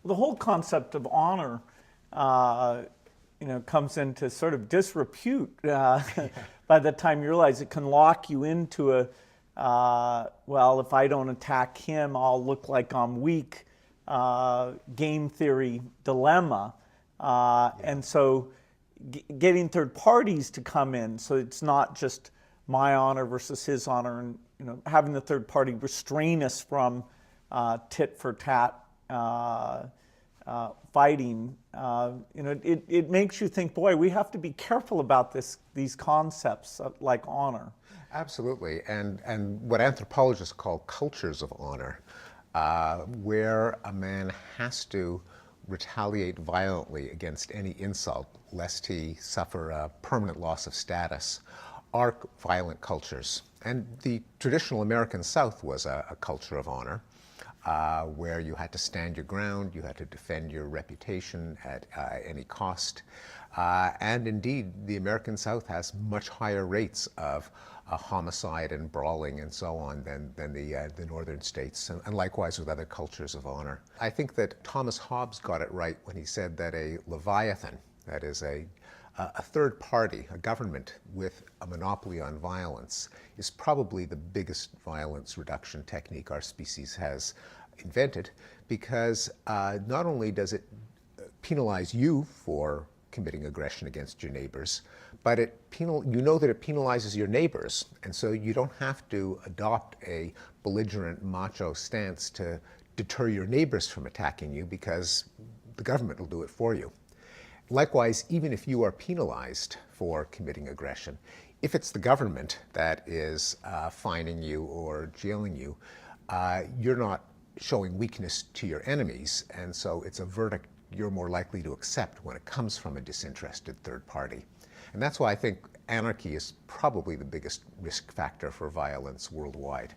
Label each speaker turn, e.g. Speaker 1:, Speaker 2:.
Speaker 1: The whole concept of honor, uh, comes into sort of disrepute by the time you realize it can lock you into well, if I don't attack him, I'll look like I'm weak, game theory dilemma. And so getting third parties to come in, so it's not just my honor versus his honor, and having the third party restrain us from tit for tat fighting. It makes you think, boy, we have to be careful about these concepts like honor.
Speaker 2: Absolutely, and what anthropologists call cultures of honor, where a man has to retaliate violently against any insult lest he suffer a permanent loss of status, are violent cultures. And the traditional American South was a culture of honor, where you had to stand your ground, you had to defend your reputation at any cost. And indeed, the American South has much higher rates of homicide and brawling and so on than the northern states, and likewise with other cultures of honor. I think that Thomas Hobbes got it right when he said that a leviathan, that is a third party, a government with a monopoly on violence, is probably the biggest violence reduction technique our species has invented, because not only does it penalize you for committing aggression against your neighbors, but you know that it penalizes your neighbors, and so you don't have to adopt a belligerent macho stance to deter your neighbors from attacking you, because the government will do it for you. Likewise, even if you are penalized for committing aggression, if it's the government that is fining you or jailing you, you're not showing weakness to your enemies, and so it's a verdict you're more likely to accept when it comes from a disinterested third party. And that's why I think anarchy is probably the biggest risk factor for violence worldwide.